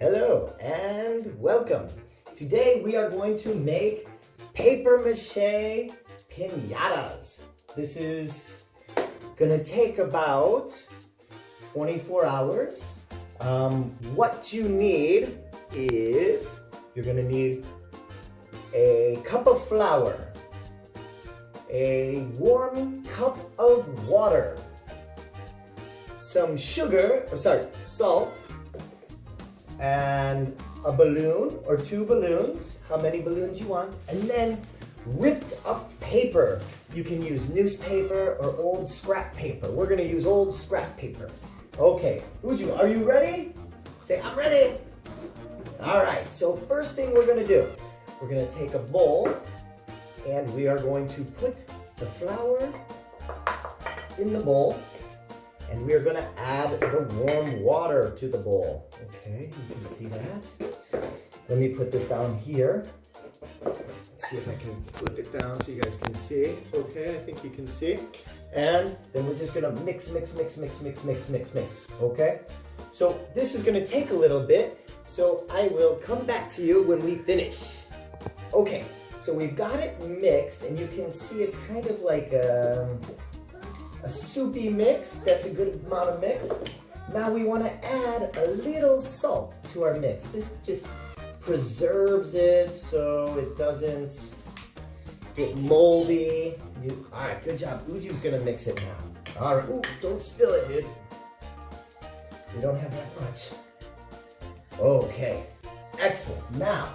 Hello and welcome. Today we are going to make paper mache pinatas. This is gonna take about 24 hours. What you need is you're gonna need a cup of flour, a warm cup of water, some salt, and a balloon or 2 balloons, how many balloons you want, and then ripped up paper. You can use newspaper or old scrap paper. We're gonna use old scrap paper. Okay, Uju, are you ready? Say, I'm ready. All right, so first thing we're gonna do, we're gonna take a bowl and we are going to put the flour in the bowl. And we are going to add the warm water to the bowl. Okay, you can see that. Let me put this down here. Let's see if I can flip it down so you guys can see. Okay, I think you can see. And then we're just going to mix. Okay, so this is going to take a little bit. So I will come back to you when we finish. Okay, so we've got it mixed and you can see it's kind of like a soupy mix. That's a good amount of mix. Now we want to add a little salt to our mix. This just preserves it so it doesn't get moldy. All right, good job. Uju's gonna mix it now. All right, ooh, don't spill it, dude. We don't have that much. Okay, excellent. Now,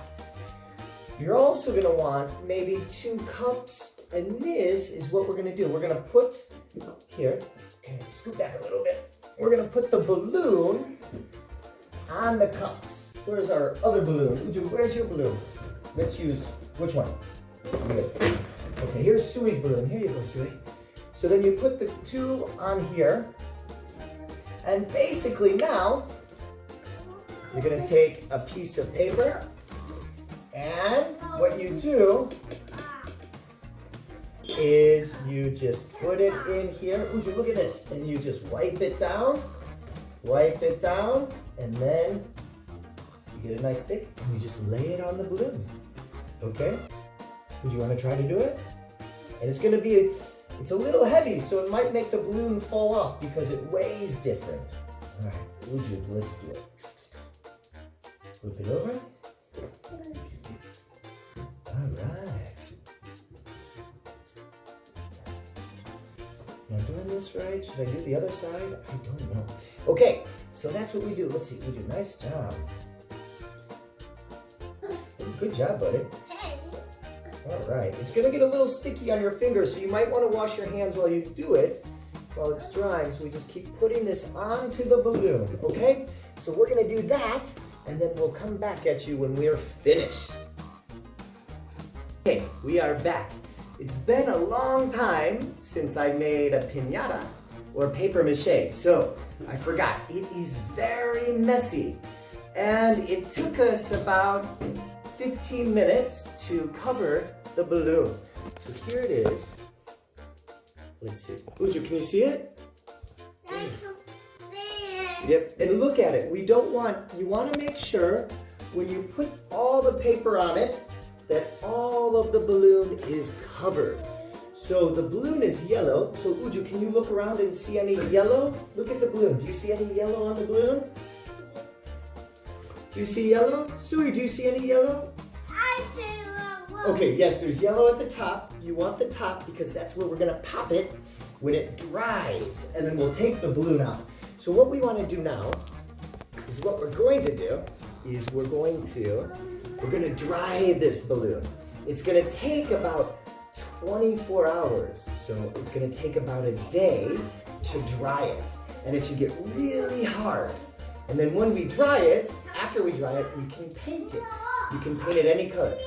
you're also gonna want maybe 2 cups, and this is what we're gonna do. We're gonna put here, okay, scoot back a little bit. We're gonna put the balloon on the cups. Where's our other balloon? Uju, where's your balloon? Let's use, which one? Good. Okay, here's Sui's balloon. Here you go, Sui. So then you put the 2 on here. And basically now, you're gonna take a piece of paper and what you do is you just put it in here. Uju, look at this. And you just wipe it down, and then you get a nice stick and you just lay it on the balloon. Okay? Would you want to try to do it? And it's gonna be, it's a little heavy, so it might make the balloon fall off because it weighs different. All right, Uju, let's do it. Flip it over. All right. Am I doing this right? Should I do the other side? I don't know. Okay, so that's what we do. Let's see, Uju, nice job. Good job, buddy. All right, it's gonna get a little sticky on your fingers, so you might wanna wash your hands while you do it, while it's drying, so we just keep putting this onto the balloon, okay? So we're gonna do that, and then we'll come back at you when we are finished. Okay, we are back. It's been a long time since I made a pinata or paper mache, so I forgot. It is very messy, and it took us about 15 minutes to cover the balloon. So here it is. Let's see. Uju, can you see it? Yep, and look at it. You want to make sure when you put all the paper on it that all of the balloon is covered. So the balloon is yellow. So Uju, can you look around and see any yellow? Look at the balloon. Do you see any yellow on the balloon? Do you see yellow? Sui, do you see any yellow? I see yellow. Okay, yes, there's yellow at the top. You want the top because that's where we're gonna pop it when it dries, and then we'll take the balloon out. So what we wanna do now is we're gonna dry this balloon. It's gonna take about 24 hours. So it's gonna take about a day to dry it. And it should get really hard. And then when we dry it, after we dry it, we can paint it. You can paint it any color.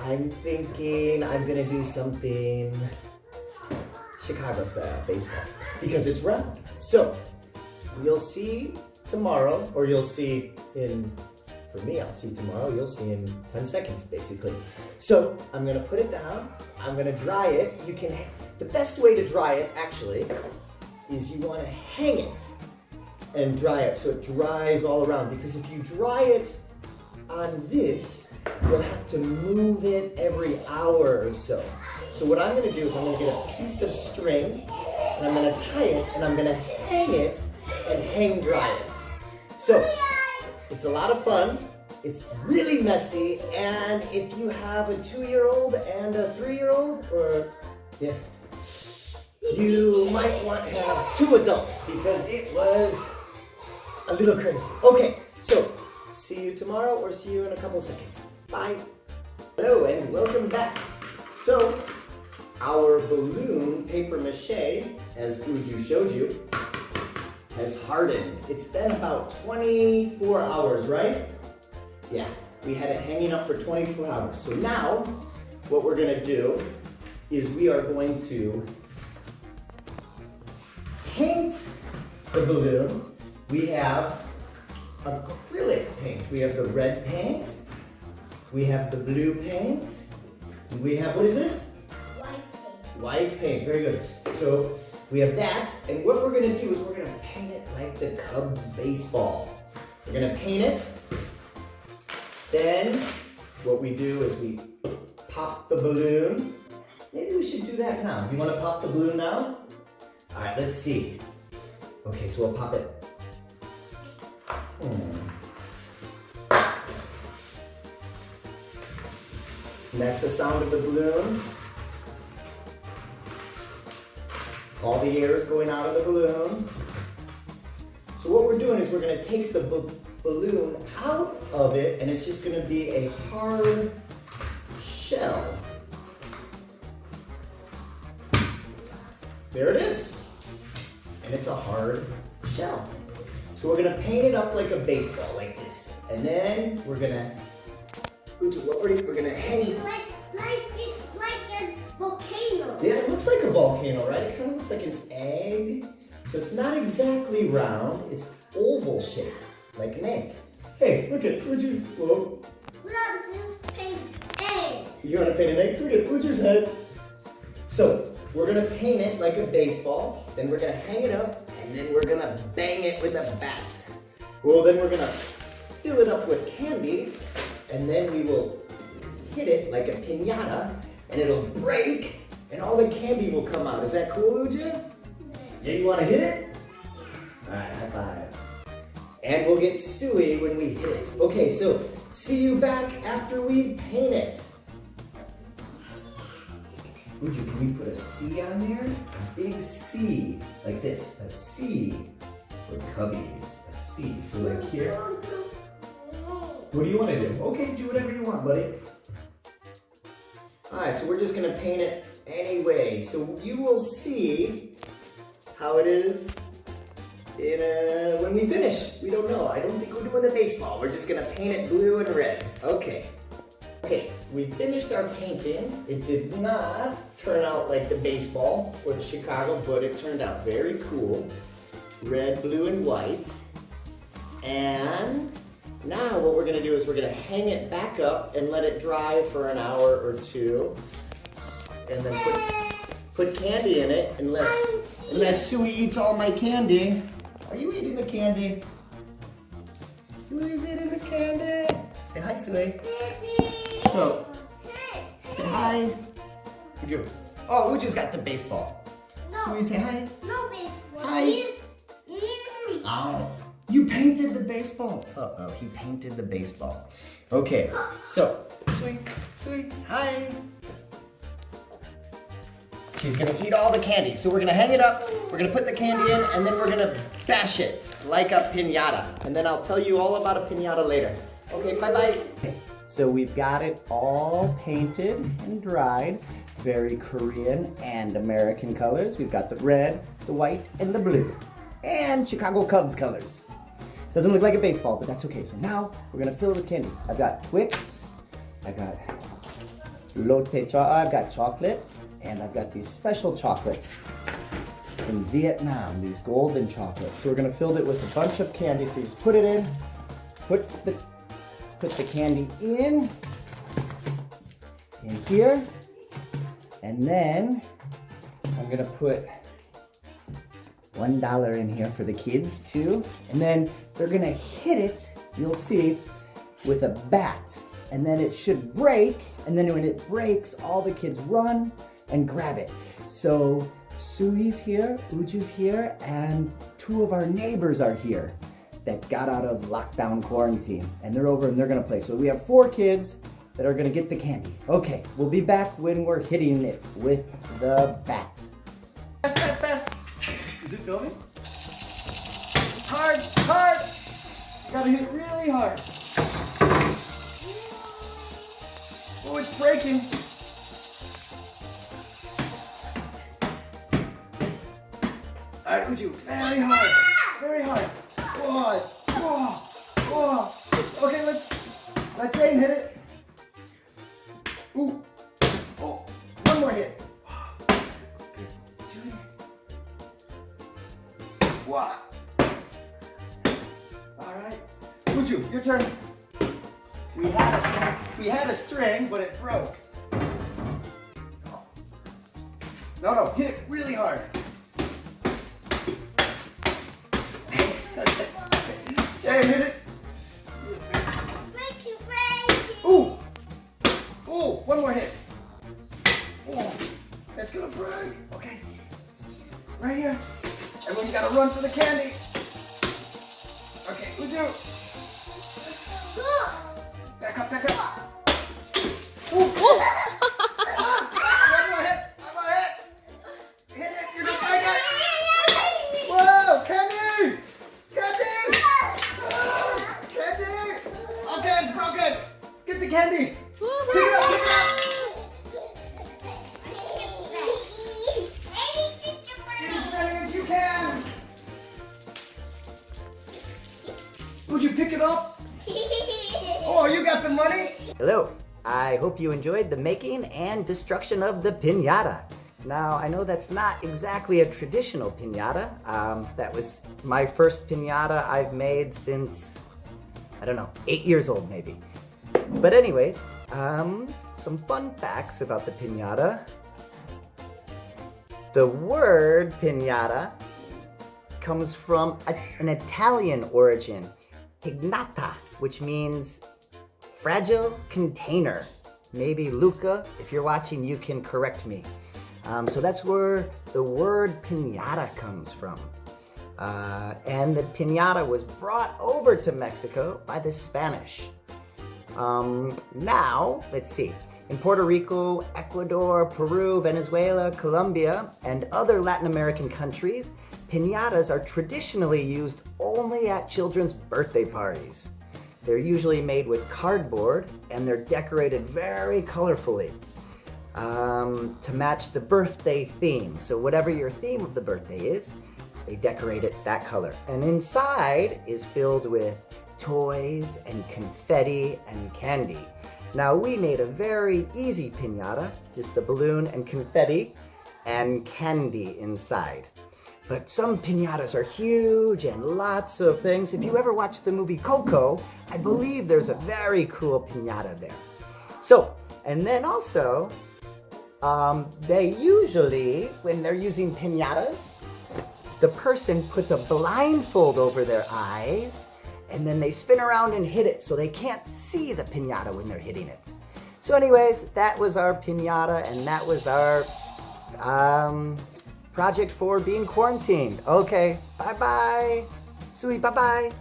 I'm thinking I'm gonna do something Chicago style, baseball, because it's round. So you'll see tomorrow, or you'll see for me, I'll see tomorrow, you'll see in 10 seconds, basically. So I'm gonna put it down, I'm gonna dry it. The best way to dry it, actually, is you wanna hang it and dry it so it dries all around. Because if you dry it on this, you'll have to move it every hour or so. So what I'm gonna do is I'm gonna get a piece of string and I'm gonna tie it and I'm gonna hang it and hang dry it. So it's a lot of fun. It's really messy, and if you have a 2-year-old and a 3-year-old, or yeah, you might want to have 2 adults because it was a little crazy. Okay, so see you tomorrow or see you in a couple seconds. Bye. Hello and welcome back. So our balloon paper mache, as Uju showed you, has hardened. It's been about 24 hours, right? Yeah, we had it hanging up for 24 hours. So now, what we're gonna do is we are going to paint the balloon. We have acrylic paint. We have the red paint. We have the blue paint. We have, what is this? White paint. White paint, very good. So we have that, and what we're gonna do is we're gonna paint it like the Cubs baseball. We're gonna paint it. Then what we do is we pop the balloon. Maybe we should do that now. You want to pop the balloon now? All right, let's see. Okay, so we'll pop it. And that's the sound of the balloon. All the air is going out of the balloon. So what we're doing is we're going to take the balloon out of it, and it's just going to be a hard shell. There it is. And it's a hard shell. So we're going to paint it up like a baseball, like this. And then we're going to, we're going to hang. Like a volcano. Yeah, it looks like a volcano, right? It kind of looks like an egg. So it's not exactly round, it's oval shaped. Like an egg. Hey, look at Uju. Whoa. We don't do paint egg. You want to paint an egg? Look at Uju's head. So, we're going to paint it like a baseball. Then we're going to hang it up. And then we're going to bang it with a bat. Well, then we're going to fill it up with candy. And then we will hit it like a pinata. And it'll break. And all the candy will come out. Is that cool, Uju? Yeah, you want to hit it? Alright, high five. And we'll get suey when we hit it. Okay, so see you back after we paint it. Uju, can we put a C on there? A big C, like this, a C for cubbies, a C. So like here. What do you want to do? Okay, do whatever you want, buddy. All right, so we're just gonna paint it anyway. So you will see how it is when we finish. We don't know. I don't think we're doing the baseball. We're just gonna paint it blue and red. Okay. Okay, we finished our painting. It did not turn out like the baseball for the Chicago, but it turned out very cool. Red, blue, and white. And now what we're gonna do is we're gonna hang it back up and let it dry for an hour or two. And then put candy in it unless Suey eats all my candy. Are you eating the candy? Suey's eating the candy. Say hi, Suey. So, say hi. Uju. Oh, Uju's got the baseball. No. Suey, say hi. No baseball. Hi. Oh, you painted the baseball. Uh-oh, he painted the baseball. Okay, so, Suey, hi. She's gonna eat all the candy. So we're gonna hang it up, we're gonna put the candy in, and then we're gonna bash it like a pinata. And then I'll tell you all about a pinata later. Okay, bye-bye. So we've got it all painted and dried. Very Korean and American colors. We've got the red, the white, and the blue. And Chicago Cubs colors. Doesn't look like a baseball, but that's okay. So now we're gonna fill it with candy. I've got Twix, I've got I've got chocolate, and I've got these special chocolates from Vietnam, these golden chocolates. So we're gonna fill it with a bunch of candy. So you just put it in, put the candy in here, and then I'm gonna put $1 in here for the kids too. And then they're gonna hit it, you'll see, with a bat. And then it should break, and then when it breaks, all the kids run and grab it. So Sui's here, Uju's here, and 2 of our neighbors are here that got out of lockdown quarantine. And they're over and they're gonna play. So we have 4 kids that are gonna get the candy. Okay, we'll be back when we're hitting it with the bat. Fast, fast, fast. Is it filming? Hard, hard. You gotta hit it really hard. Oh, it's breaking. All right, Uju, very hard, very hard. Whoa, whoa, whoa. Okay, let's let Jane hit it. Ooh, oh, one more hit. Wow. All right, Uju, your turn. We had a string, but it broke. No, hit it really hard. Jay, hit it. Ooh, one more hit. Ooh, that's gonna break. Okay, right here. Everyone, you gotta run for the candy. Okay, Uju. Back up, back up. Ooh. One more hit, one more hit. Hit it, you're gonna break it. Whoa, candy! Candy! Candy! Okay, it's broken. Get the candy. Pick it up, pick it up. Get as many as you can. Would you pick it up? Oh, you got the money? Hello. I hope you enjoyed the making and destruction of the pinata. Now, I know that's not exactly a traditional pinata. That was my first pinata I've made since, I don't know, 8 years old maybe. But anyways, some fun facts about the pinata. The word pinata comes from an Italian origin, pinata, which means fragile container. Maybe Luca, if you're watching, you can correct me. So that's where the word pinata comes from. And the pinata was brought over to Mexico by the Spanish. Now, let's see. In Puerto Rico, Ecuador, Peru, Venezuela, Colombia, and other Latin American countries, pinatas are traditionally used only at children's birthday parties. They're usually made with cardboard and they're decorated very colorfully to match the birthday theme. So whatever your theme of the birthday is, they decorate it that color. And inside is filled with toys and confetti and candy. Now we made a very easy pinata, just a balloon and confetti and candy inside. But some pinatas are huge and lots of things. If you ever watched the movie Coco, I believe there's a very cool pinata there. So, and then also, they usually, when they're using pinatas, the person puts a blindfold over their eyes and then they spin around and hit it so they can't see the pinata when they're hitting it. So anyways, that was our pinata and that was our project for being quarantined. Okay, bye-bye. Sui, bye-bye.